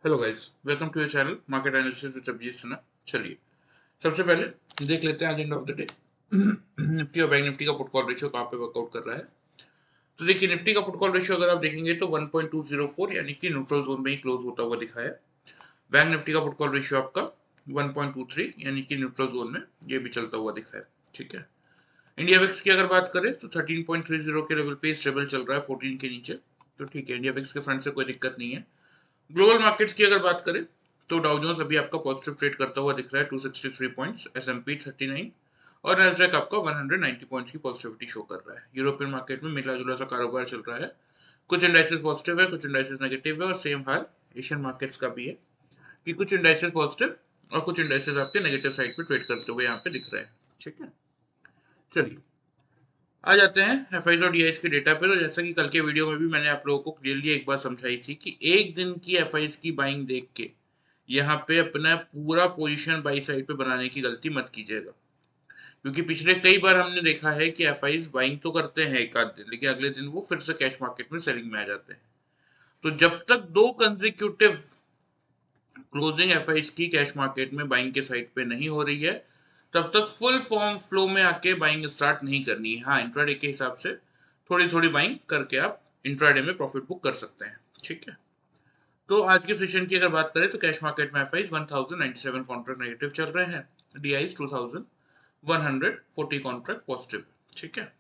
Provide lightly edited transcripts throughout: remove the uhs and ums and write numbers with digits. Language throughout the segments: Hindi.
Hello guys, welcome to your channel market analysis with Abhijit Sinha. चलिए सबसे पहले देख लेते हैं आज end of the day Nifty और बैंक निफ्टी का पुट कॉल रेशियो कहाँ पे वर्कआउट कर रहा है। तो देखिए निफ्टी का पुट कॉल रेशियो अगर आप देखेंगे तो 1.204 यानी कि न्यूट्रल जोन में ही क्लोज होता हुआ दिखा है। बैंक निफ्टी का पुट कॉल रेशियो आपका 1.23 यानी कि न्यूट्रल जोन में ये भी चलता हुआ दिखा है। ठीक है, इंडिया विक्स की अगर बात करें तो 13.30 के लेवल पे स्टेबल चल रहा है 14 के नीचे। तो ठीक है, इंडिया विक्स के फ्रंट से कोई दिक्कत नहीं है। ग्लोबल मार्केट्स की अगर बात करें तो डाउ जोन्स अभी आपका पॉजिटिव ट्रेड करता हुआ दिख रहा है 263 पॉइंट्स, एसएमपी 39 और नैस्डैक आपका 190 पॉइंट्स की पॉजिटिविटी शो कर रहा है। यूरोपियन मार्केट में मिला जुला सा कारोबार चल रहा है, कुछ इंडाइसेस पॉजिटिव है, कुछ इंडाइसेस नेगेटिव है और सेम हाल एशियन मार्केट्स का भी है कि कुछ इंडाइसेस पॉजिटिव और कुछ इंडाइसेस आपके नेगेटिव साइड पे ट्रेड करते हुए यहाँ पे दिख रहे हैं। ठीक है, चलिए आ जाते हैं एफआईज और डीआईज के डेटा पे। तो जैसा कि कल के वीडियो में भी मैंने आप लोगों को क्लियरली एक बार समझाई थी कि एक दिन की एफआईज की बाइंग देख के यहाँ पे अपना पूरा पोजीशन बाई साइड पे बनाने की गलती मत कीजिएगा, क्योंकि पिछले कई बार हमने देखा है कि एफआईज बाइंग तो करते हैं एक आध दिन, लेकिन अगले दिन वो फिर से कैश मार्केट में सेलिंग में आ जाते हैं। तो जब तक दो कंसेक्यूटिव क्लोजिंग एफआईज की कैश मार्केट में बाइंग के साइड पे नहीं हो रही है, तब तक फुल फॉर्म फ्लो में आके बाइंग स्टार्ट नहीं करनी है। हाँ, इंट्राडे के हिसाब से थोड़ी थोड़ी बाइंग करके आप इंट्राडे में प्रॉफिट बुक कर सकते हैं। ठीक है, तो आज के सेशन की अगर बात करें तो कैश मार्केट में एफआईज 1097 कॉन्ट्रैक्ट नेगेटिव चल रहे हैं, डीआईज 2140 कॉन्ट्रैक्ट पॉजिटिव। ठीक है,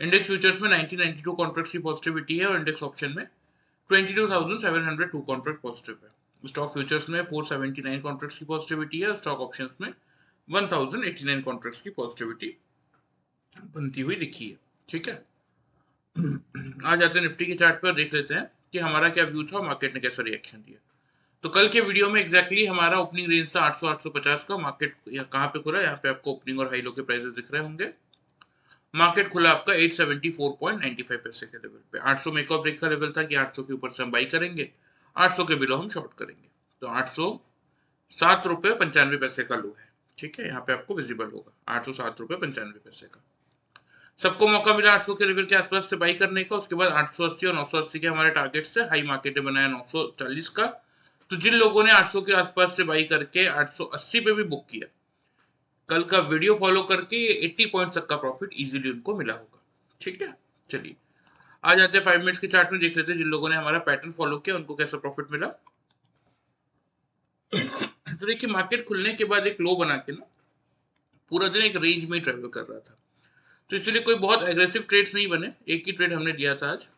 इंडेक्स फ्यूचर्स में 1992 कॉन्ट्रैक्ट्स की पॉजिटिविटी है और इंडेक्स ऑप्शन में 22,702 कॉन्ट्रैक्ट पॉजिटिव है। स्टॉक फ्यूचर्स में 479 कॉन्ट्रैक्ट्स की पॉजिटिविटी है और स्टॉक ऑप्शंस में 1089 कॉन्ट्रैक्ट्स की पॉजिटिविटी बनती हुई दिखी है। ठीक है, आ जाते हैं निफ्टी के चार्ट पर, देख लेते हैं कि हमारा क्या व्यू था और मार्केट ने कैसा रिएक्शन दिया। तो कल के वीडियो में एग्जैक्टली हमारा ओपनिंग रेंज था 800 850 का। मार्केट कहाँ पे खुला, यहाँ पे आपको ओपनिंग और हाई लो के प्राइसेस दिख रहे होंगे। मार्केट खुला आपका 874.95 पैसे के लेवल पे। 800 में एक और ब्रेक का लेवल था कि 800 के ऊपर से हम बाई करेंगे, 800 के बिलो हम शॉर्ट करेंगे। तो 807 रुपये 95 पैसे का लो है। ठीक है, यहाँ पे आपको विजिबल होगा 807 रुपये 95 पैसे का। सबको मौका मिला 800 के लेवल के आसपास से बाई करने का। उसके बाद 880 और 980 के हमारे टारगेट से हाई मार्केट ने बनाया 940 का। तो जिन लोगों ने 800 के आसपास से बाई करके 880 पे भी बुक किया, कल का वीडियो फॉलो करके 80 पॉइंट्स तक का प्रॉफिट इजीली उनको मिला होगा। ठीक है, चलिए आ जाते हैं 5 मिनट्स के चार्ट में, देख लेते हैं जिन लोगों ने हमारा पैटर्न फॉलो किया उनको कैसा प्रॉफिट मिला। तो देखिए मार्केट खुलने के बाद एक लो बना के ना पूरा दिन एक रेंज में ट्रेवल कर रहा था, तो इसलिए कोई बहुत एग्रेसिव ट्रेड्स नहीं बने। एक ही ट्रेड हमने लिया था आज।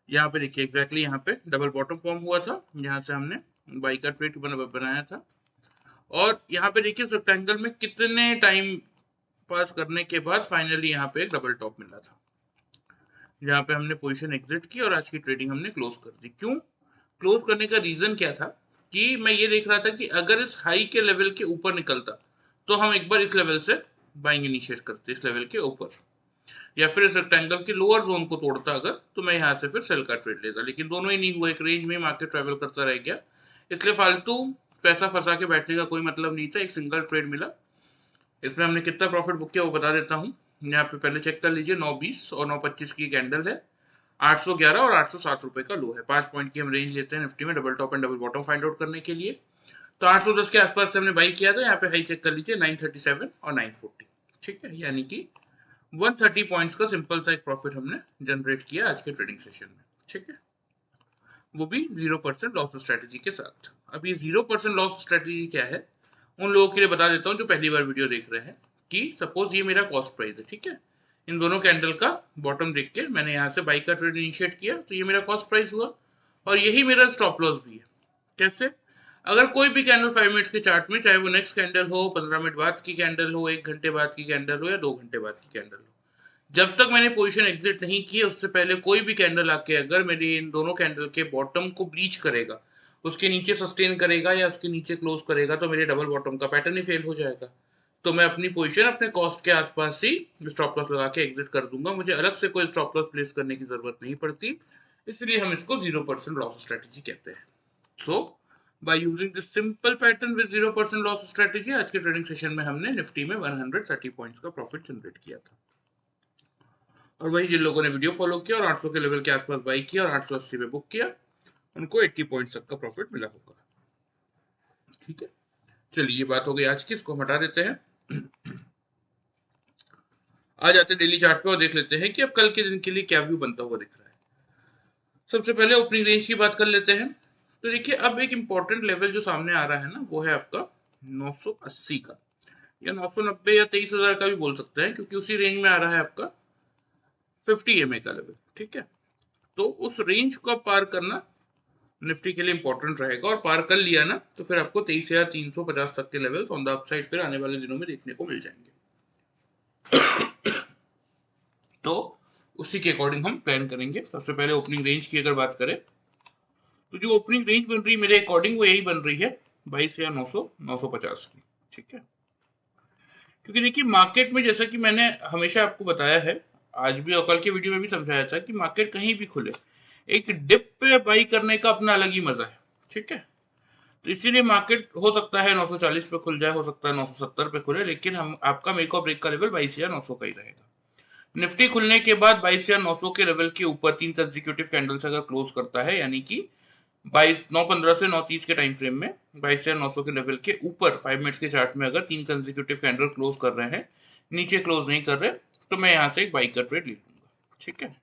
यहाँ पे देखिए एग्जैक्टली यहाँ पे डबल बॉटम फॉर्म हुआ था, यहाँ से हमने बाई का ट्रेड बनाया था। और यहाँ पे देखिए रेक्टेंगल में कितने टाइम पास करने के बाद फाइनली यहाँ पे एक डबल टॉप मिला था, जहाँ पे हमने पोजीशन एग्जिट की और आज की ट्रेडिंग हमने क्लोज कर दी। क्यों क्लोज करने का रीजन क्या था कि मैं ये देख रहा था कि अगर इस हाई के लेवल के ऊपर निकलता तो हम एक बार इस लेवल से बाइंग इनिशिएट करते, इस लेवल के ऊपर, या फिर इस रेक्टेंगल के लोअर जोन को तोड़ता अगर, तो मैं यहाँ से फिर सेल का ट्रेड लेता। लेकिन दोनों ही नहीं हुआ, एक रेंज में मार्केट ट्रेवल करता रह गया, इसलिए फालतू पैसा फंसा के बैठने का कोई मतलब नहीं था। एक सिंगल ट्रेड मिला, इसमें हमने कितना प्रॉफिट बुक किया वो बता देता हूँ। यहाँ पे पहले चेक कर लीजिए, 920 और 925 की कैंडल है, 811 और 807 रुपए का लो है। 5 पॉइंट की हम रेंज लेते हैं निफ्टी में double top and double bottom find out करने के लिए। तो 810 के आसपास से हमने बाई किया था, यहाँ पे हाई चेक कर लीजिए 937 और 940। ठीक है, यानी कि 130 पॉइंट्स का सिंपल सा एक प्रॉफिट हमने जनरेट किया आज के ट्रेडिंग सेशन में। ठीक है, वो भी 0% लॉस स्ट्रेटेजी के साथ। अब ये 0% लॉस स्ट्रेटेजी क्या है उन लोगों के लिए बता देता हूँ जो पहली बार वीडियो देख रहे हैं। कि सपोज ये मेरा कॉस्ट प्राइस है, ठीक है, इन दोनों कैंडल का बॉटम देख के मैंने यहाँ से बाई का ट्रेड इनिशिएट किया, तो ये मेरा कॉस्ट प्राइस हुआ और यही मेरा स्टॉप लॉस भी है। कैसे, अगर कोई भी कैंडल 5 मिनट्स के चार्ट में, चाहे वो नेक्स्ट कैंडल हो, 15 मिनट बाद की कैंडल हो, 1 घंटे बाद की कैंडल हो या 2 घंटे बाद की कैंडल हो, जब तक मैंने पोजीशन एग्जिट नहीं की उससे पहले कोई भी कैंडल आके अगर मेरे इन दोनों कैंडल के बॉटम को ब्रीच करेगा, उसके नीचे सस्टेन करेगा या उसके नीचे क्लोज करेगा, तो मेरे डबल बॉटम का पैटर्न ही फेल हो जाएगा। तो मैं अपनी पोजीशन अपने कॉस्ट के आसपास ही स्टॉप लॉस लगा के एग्जिट कर दूंगा, मुझे अलग से कोई स्टॉप लॉस प्लेस करने की जरूरत नहीं पड़ती। इसलिए हम इसको 0% लॉस स्ट्रेटेजी कहते हैं। So by using this simple pattern with 0% loss strategy, आज के ट्रेडिंग सेशन में हमने निफ्टी में 130 पॉइंट्स का प्रॉफिट जनरेट किया था। और वही जिन लोगों ने वीडियो फॉलो किया और 800 के लेवल के आसपास बाई किया और 880 पे बुक किया, उनको 80 पॉइंट्स तक का प्रॉफिट मिला होगा। ठीक है, चलिए ये बात हो गई आज की, इसको हम हटा देते हैं। आ जाते हैं डेली चार्ट पे और देख लेते हैं कि अब कल के दिन के लिए क्या व्यू बनता हुआ दिख रहा है। सबसे पहले ओपनिंग रेंज की बात कर लेते हैं। तो देखिए अब एक इंपॉर्टेंट लेवल जो सामने आ रहा है ना, वो है आपका 980 का, या 990 या 23,000 का भी बोल सकते हैं, क्योंकि उसी रेंज में आ रहा है आपका 50 EMA का लेवल। ठीक है, तो उस रेंज को पार करना निफ्टी के लिए इंपॉर्टेंट रहेगा, और पार कर लिया ना तो फिर आपको 23,350 तक के लेवल ऑन द अपसाइड फिर आने वाले दिनों में देखने को मिल जाएंगे। तो उसी के अकॉर्डिंग हम प्लान करेंगे। सबसे पहले ओपनिंग रेंज की अगर बात करें, तो जो ओपनिंग रेंज बन रही है मेरे अकॉर्डिंग वो यही बन रही है 22,950 की। ठीक है, क्योंकि देखिए मार्केट में जैसा कि मैंने हमेशा आपको बताया है, आज भी और कल के वीडियो में भी समझाया था कि मार्केट कहीं भी खुले, एक डिप पे बाई करने का अपना अलग ही मजा है। ठीक है, तो इसीलिए मार्केट हो सकता है 940 पे खुल जाए, हो सकता है 970 पे खुले, लेकिन हम आपका मेक और ब्रेक का लेवल 22,900 का ही रहेगा। निफ्टी खुलने के बाद 22,900 के लेवल के ऊपर 3 कंसेक्यूटिव कैंडल्स अगर क्लोज करता है, यानी कि 9:15 से 9:30 के टाइम फ्रेम में 22,900 के लेवल के ऊपर 5 मिनट्स के चार्ट में अगर 3 कंसेक्यूटिव कैंडल क्लोज कर रहे हैं, नीचे क्लोज नहीं कर रहे, तो मैं यहां से एक बाई का ट्रेड ले लूंगा। ठीक है,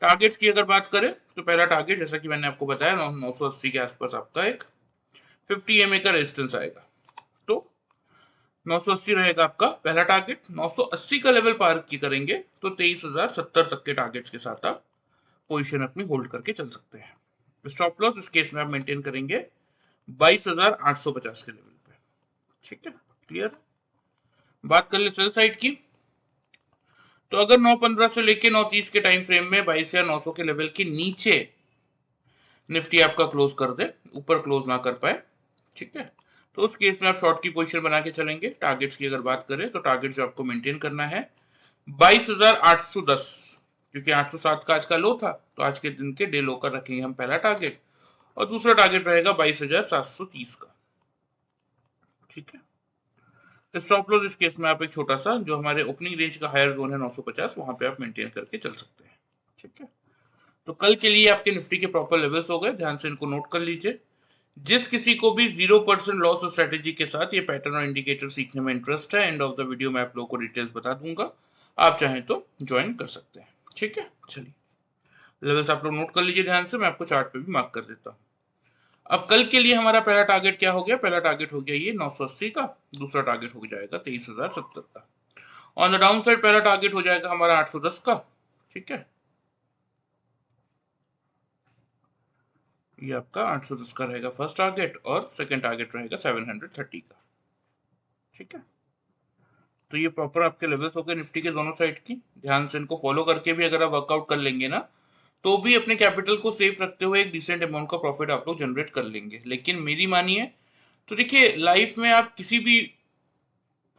टारगेट्स की अगर बात करें तो पहला टारगेट जैसा कि मैंने आपको बताया 980 के आसपास आपका एक 50 EMA का रेजिस्टेंस आएगा, तो 980 रहेगा आपका पहला टारगेट। 980 का लेवल पार की करेंगे तो 23,070 तक के टारगेट्स के साथ आप पोजीशन अपनी होल्ड करके चल सकते हैं। स्टॉप लॉस इस केस में आप मेंटेन करेंगे 22,850 के लेवल पे। ठीक है, क्लियर। बात कर ले सेल साइड की, तो अगर 9:15 से लेके 9:30 के टाइम फ्रेम में 22,900 के लेवल के नीचे निफ्टी आपका क्लोज कर दे, ऊपर क्लोज ना कर पाए, ठीक है, तो उस केस में आप शॉर्ट की पोजीशन बना के चलेंगे। टारगेट्स की अगर बात करें तो टारगेट जो आपको मेंटेन करना है 22,810, क्योंकि 807 का आज का लो था, तो आज के दिन के डे लो का रखेंगे हम पहला टारगेट, और दूसरा टारगेट रहेगा 22,730 का। ठीक है, स्टॉप लॉस इस केस में आप एक छोटा सा जो हमारे ओपनिंग रेंज का हायर जोन है 950, वहां पे आप मेंटेन करके चल सकते हैं। ठीक है, तो कल के लिए आपके निफ्टी के प्रॉपर लेवल्स हो गए, ध्यान से इनको नोट कर लीजिए। जिस किसी को भी 0% लॉस और स्ट्रेटेजी के साथ ये पैटर्न और इंडिकेटर सीखने में इंटरेस्ट है, एंड ऑफ द वीडियो में आप लोगों को डिटेल्स बता दूंगा, आप चाहें तो ज्वाइन कर सकते हैं। ठीक है, चलिए लेवल्स आप लोग नोट कर लीजिए ध्यान से, मैं आपको चार्ट पे भी मार्क कर देता हूँ। अब कल के लिए हमारा पहला टारगेट क्या हो गया, पहला टारगेट हो गया ये 980 का, दूसरा टारगेट हो जाएगा 23,070 का। ऑन द डाउन साइड पहला टारगेट हो जाएगा हमारा 810 का। ठीक है, ये आपका 810 का रहेगा फर्स्ट टारगेट, और सेकंड टारगेट रहेगा 730 का। ठीक है, तो ये प्रॉपर आपके लेवल्स हो गए निफ्टी के दोनों साइड की। ध्यान से इनको फॉलो करके भी अगर आप वर्कआउट कर लेंगे ना, तो भी अपने कैपिटल को सेफ रखते हुए एक डिसेंट अमाउंट का प्रॉफिट आप लोग जनरेट कर लेंगे। लेकिन मेरी मानिए तो देखिए, लाइफ में आप किसी भी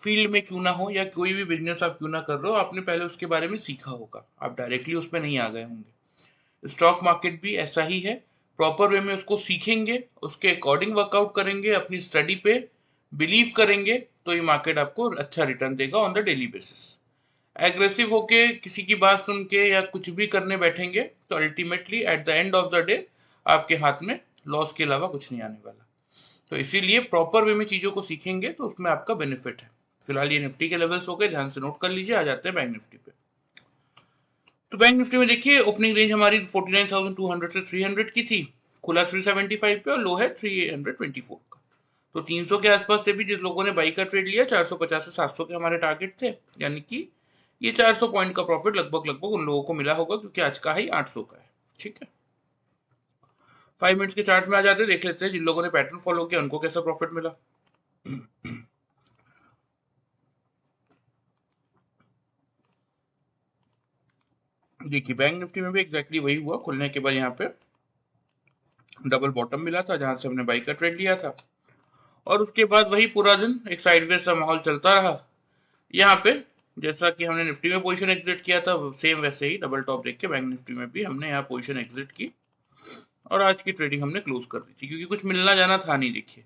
फील्ड में क्यों ना हो, या कोई भी बिजनेस आप क्यों ना कर रहे हो, आपने पहले उसके बारे में सीखा होगा, आप डायरेक्टली उसमें नहीं आ गए होंगे। स्टॉक मार्केट भी ऐसा ही है, प्रॉपर वे में उसको सीखेंगे, उसके अकॉर्डिंग वर्कआउट करेंगे, अपनी स्टडी पे बिलीव करेंगे, तो ये मार्केट आपको अच्छा रिटर्न देगा on the daily basis. Aggressive होके किसी की बात सुन के या कुछ भी करने बैठेंगे, तो ultimately at the end of the day आपके हाथ में लॉस के अलावा कुछ नहीं आने वाला। तो इसीलिए प्रॉपर वे में चीजों को सीखेंगे तो उसमें आपका बेनिफिट है। फिलहाल ये निफ्टी के लेवल्स हो गए, ध्यान से नोट कर लीजिए। आ जाते हैं बैंक निफ्टी पे। तो बैंक निफ्टी में देखिए ओपनिंग रेंज हमारी 49,200 से 300 की थी, खुला 375 पे, और लो है 324 का। तो 300 के आसपास से भी जिस लोगों ने बाई का ट्रेड लिया, 450 से 700 के हमारे टारगेट थे, यानी कि ये 400 पॉइंट का प्रॉफिट लगभग लगभग उन लोगों को मिला होगा, क्योंकि आज का ही 800 का है। ठीक है, 5 मिनट्स के चार्ट में आ जाते हैं, देख लेते हैं जिन लोगों ने पैटर्न फॉलो किया उनको कैसा प्रॉफिट मिला। देखिए बैंक निफ्टी में भी एग्जैक्टली वही हुआ, खुलने के बाद यहाँ पे डबल बॉटम मिला था जहां से हमने बाई का ट्रेड लिया था, और उसके बाद वही पूरा दिन एक साइडवेज सा माहौल चलता रहा। यहाँ पे जैसा कि हमने निफ्टी में पोजीशन एग्जिट किया था, सेम वैसे ही डबल टॉप देख के बैंक निफ्टी में भी हमने यहाँ पोजीशन एग्जिट की, और आज की ट्रेडिंग हमने क्लोज कर दी थी, क्योंकि कुछ मिलना जाना था नहीं। देखिए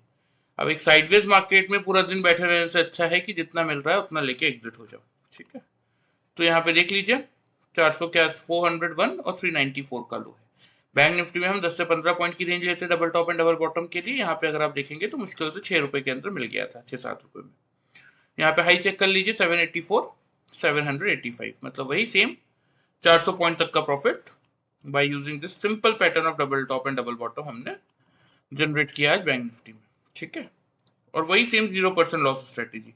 अब एक साइडवेज मार्केट में पूरा दिन बैठे रहने से अच्छा है कि जितना मिल रहा है उतना लेके एग्जिट हो जाओ। ठीक है, तो यहाँ पे देख लीजिए 400 के 401 और 394 का लो है। बैंक निफ्टी में हम 10 से 15 पॉइंट की रेंज लेते double top and double bottom के लिए। यहाँ पे अगर आप देखेंगे तो मुश्किल से 6 रुपए के अंदर मिल गया था, 6-7 रुपए में। यहाँ पे हाई चेक कर लीजिए 784, 785, मतलब वही सेम 400 पॉइंट तक का profit by using this simple pattern of double top and double bottom हमने जनरेट किया आज बैंक निफ्टी में। ठीक है, और वही सेम 0% लॉस स्ट्रेटेजी,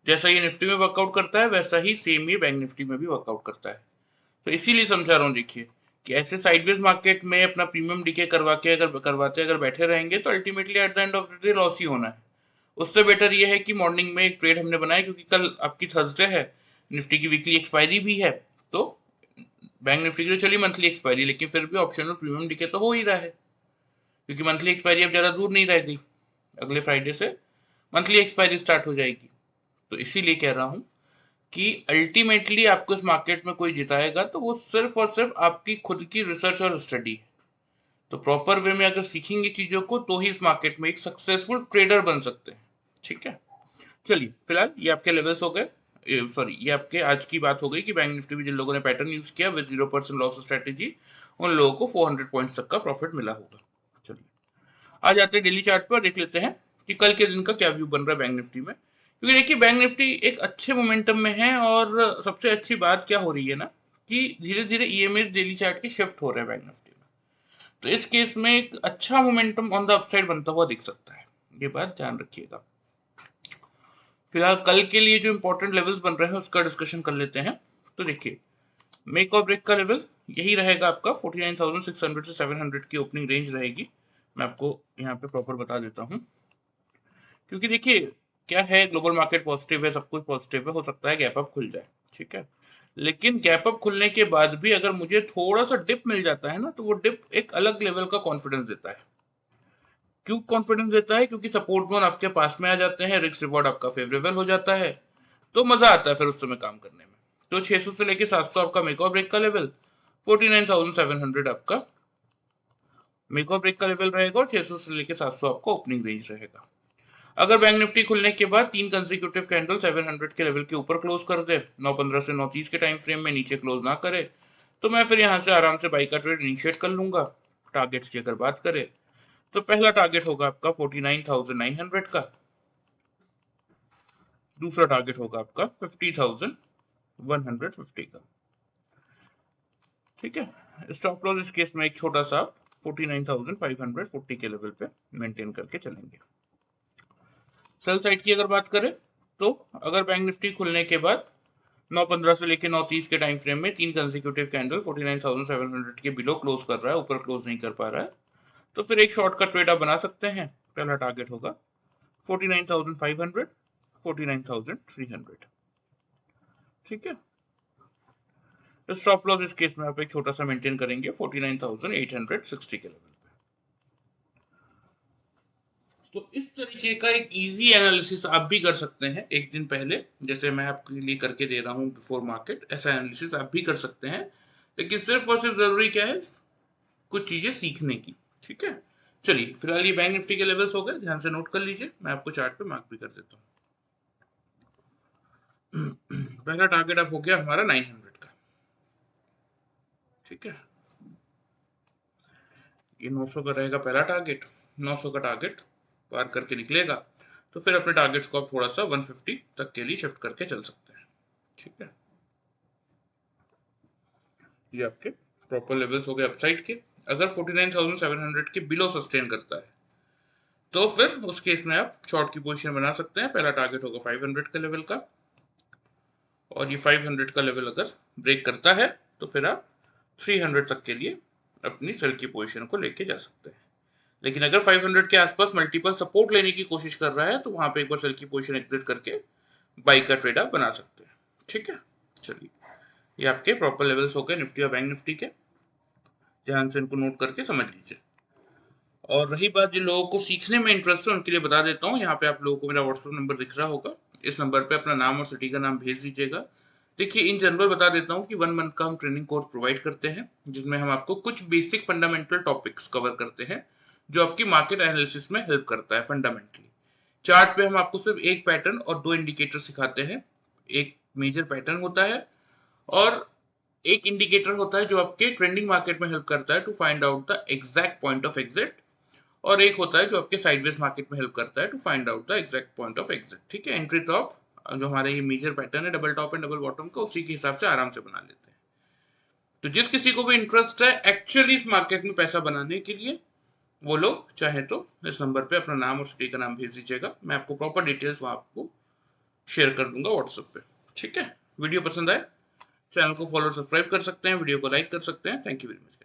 जैसा ये निफ्टी में वर्कआउट करता है वैसा ही सेम ये बैंक निफ्टी में भी वर्कआउट करता है। तो इसीलिए समझा रहा हूँ, देखिए कि ऐसे साइडवेज मार्केट में अपना प्रीमियम डीके करवाते अगर बैठे रहेंगे तो ultimately at the end of the day loss ही होना है। उससे बेटर ये है कि मॉर्निंग में एक ट्रेड हमने बनाया, क्योंकि कल आपकी थर्सडे है, निफ्टी की वीकली एक्सपायरी भी है, तो बैंक निफ्टी की तो चलिए मंथली एक्सपायरी, लेकिन फिर भी ऑप्शनल प्रीमियम डीके तो हो ही रहा है, क्योंकि मंथली एक्सपायरी अब ज़्यादा दूर नहीं रह गई, अगले फ्राइडे से मंथली एक्सपायरी स्टार्ट हो जाएगी। तो इसीलिए कह रहा हूँ कि अल्टीमेटली आपको इस मार्केट में कोई जिताएगा तो वो सिर्फ और सिर्फ आपकी खुद की रिसर्च और स्टडी है। तो प्रॉपर वे में अगर सीखेंगे चीज़ों को तो ही इस मार्केट में एक सक्सेसफुल ट्रेडर बन सकते हैं। ठीक है, चलिए फिलहाल ये आपके लेवल्स हो गए, सॉरी ये आपके आज की बात हो गई कि बैंक निफ्टी में जिन लोगों ने पैटर्न यूज किया विद 0% लॉस स्ट्रेटेजी, उन लोगों को 400 पॉइंट्स तक का प्रॉफिट मिला होगा। चलिए आ जाते हैं डेली चार्ट पर, देख लेते हैं कि कल के दिन का क्या व्यू बन रहा है बैंक निफ्टी में। क्योंकि देखिए बैंक निफ्टी एक अच्छे मोमेंटम में है, और सबसे अच्छी बात क्या हो रही है ना कि धीरे धीरे ईएमएस डेली चार्ट के शिफ्ट हो रहे हैं बैंक निफ्टी में। तो इस केस में एक अच्छा मोमेंटम ऑन द अपसाइड बनता हुआ दिख सकता है, ये बात ध्यान रखिएगा। फिलहाल कल के लिए जो इंपॉर्टेंट लेवल्स बन रहे हैं उसका डिस्कशन कर लेते हैं। तो देखिए मेक और ब्रेक का लेवल यही रहेगा आपका 49,600 से 700 की ओपनिंग रेंज रहेगी। मैं आपको यहाँ पे प्रॉपर बता देता हूँ, क्योंकि देखिए क्या है, ग्लोबल मार्केट पॉजिटिव है, सब कुछ पॉजिटिव है, हो सकता है गैप अप खुल जाए। ठीक है, लेकिन गैप अप खुलने के बाद भी अगर मुझे थोड़ा सा डिप मिल जाता है ना, तो वो डिप एक अलग लेवल का कॉन्फिडेंस देता है। क्यों कॉन्फिडेंस देता है? क्योंकि सपोर्ट जोन आपके पास में आ जाते हैं, रिस्क रिवॉर्ड आपका फेवरेबल हो जाता है, तो मजा आता है फिर उस समय काम करने में। तो 600 से लेके 700 आपका मेक और ब्रेक का लेवल, 49,700 आपका मेक और ब्रेक का लेवल रहेगा, और 600 से लेके 700 आपका ओपनिंग रेंज रहेगा। अगर बैंक निफ्टी खुलने के बाद 3 कंसेक्यूटिव कैंडल 700 के लेवल के ऊपर क्लोज कर दे, 9:15 से 9:30 के टाइम फ्रेम में नीचे क्लोज ना करे, तो मैं फिर यहाँ से आराम से बाई का ट्रेड इनिशिएट कर लूंगा। टारगेट्स की अगर बात करें तो पहला टारगेट होगा आपका 49,900 का, दूसरा टारगेट होगा आपका 50,150 का। ठीक है, स्टॉप लॉस इस केस में एक छोटा सा 49,540 के लेवल पे मेंटेन करके चलेंगे। सेल साइड की अगर बात करें तो अगर बैंक निफ्टी खुलने के बाद 9:15 से लेकर 9:30 के टाइम फ्रेम में 3 कंसेक्यूटिव कैंडल 49,700 के बिलो क्लोज कर रहा है, ऊपर क्लोज नहीं कर पा रहा है, तो फिर एक शॉर्ट का ट्रेड आप बना सकते हैं। पहला टारगेट होगा 49,500, 49,300। ठीक है, स्टॉप लॉस इस केस में आप एक छोटा सा मेंटेन करेंगे 49,860 के लेवल पे। तो इस तरीके का एक इजी एनालिसिस आप भी कर सकते हैं एक दिन पहले, जैसे मैं आपके लिए करके दे रहा हूँ बिफोर मार्केट, ऐसा एनालिसिस आप भी कर सकते हैं। लेकिन सिर्फ और सिर्फ जरूरी क्या है, कुछ चीजें सीखने की। ठीक है, चलिए फिलहाल ये बैंक निफ्टी के लेवल्स हो गए, ध्यान से नोट कर लीजिए, मैं आपको चार्ट पे मार्क भी कर देता हूँ। पहला टारगेट अब हो गया हमारा 900 का। ठीक है, ये 900 का रहेगा पहला टारगेट। 900 का टारगेट पार करके निकलेगा तो फिर अपने टारगेट्स को आप थोड़ा सा 150 तक के लिए शिफ्ट करके चल सकते हैं। ठीक है, ये आपके प्रॉपर लेवल्स हो गए अपसाइड के। अगर 49,700 के बिलो सस्टेन करता है तो फिर उस केस में आप शॉर्ट की पोजीशन बना सकते हैं। पहला टारगेट होगा 500 के लेवल का, और ये 500 का लेवल अगर ब्रेक करता है तो फिर आप 300 तक के लिए अपनी सेल की पोजीशन को लेके जा सकते हैं। लेकिन अगर 500 के आसपास मल्टीपल सपोर्ट लेने की कोशिश कर रहा है तो वहां पे एक बार सेल की पोजीशन एग्जिट करके बाई का ट्रेड आप बना सकते हैं। ठीक है, चलिए ये आपके प्रॉपर लेवल्स हो गए निफ्टी और बैंक निफ्टी के, ध्यान से इनको नोट करके समझ लीजिए। और रही बात जिन लोगों को सीखने में इंटरेस्ट है उनके लिए बता देता हूँ, यहाँ पे आप लोगों को मेरा व्हाट्सएप नंबर दिख रहा होगा, इस नंबर पे अपना नाम और सिटी का नाम भेज दीजिएगा। देखिए इन जनरल बता देता हूँ कि 1 मंथ का हम ट्रेनिंग कोर्स प्रोवाइड करते हैं, जिसमें हम आपको कुछ बेसिक फंडामेंटल टॉपिक्स कवर करते हैं जो आपकी मार्केट एनालिसिस में हेल्प करता है फंडामेंटली। चार्ट पे हम आपको सिर्फ एक पैटर्न और 2 इंडिकेटर सिखाते हैं। एक मेजर पैटर्न होता है और एक इंडिकेटर होता है जो आपके ट्रेंडिंग मार्केट में हेल्प करता है to find out the exact point of exit, और एक होता है जो आपके साइडवेज मार्केट में हेल्प करता है to find out the exact point of exit. ठीक है, एंट्री टॉप जो हमारा ये मेजर पैटर्न है double top and double bottom का, उसी के हिसाब से आराम से बना लेते हैं। तो जिस किसी को भी इंटरेस्ट है एक्चुअली इस मार्केट में पैसा बनाने के लिए, वो लोग चाहे तो इस नंबर पे अपना नाम और सिटी का नाम भेज दीजिएगा, मैं आपको प्रॉपर डिटेल्स वहाँ आपको शेयर कर दूंगा व्हाट्सएप पे। ठीक है, वीडियो पसंद आए चैनल को फॉलो सब्सक्राइब कर सकते हैं, वीडियो को लाइक कर सकते हैं। Thank you very much.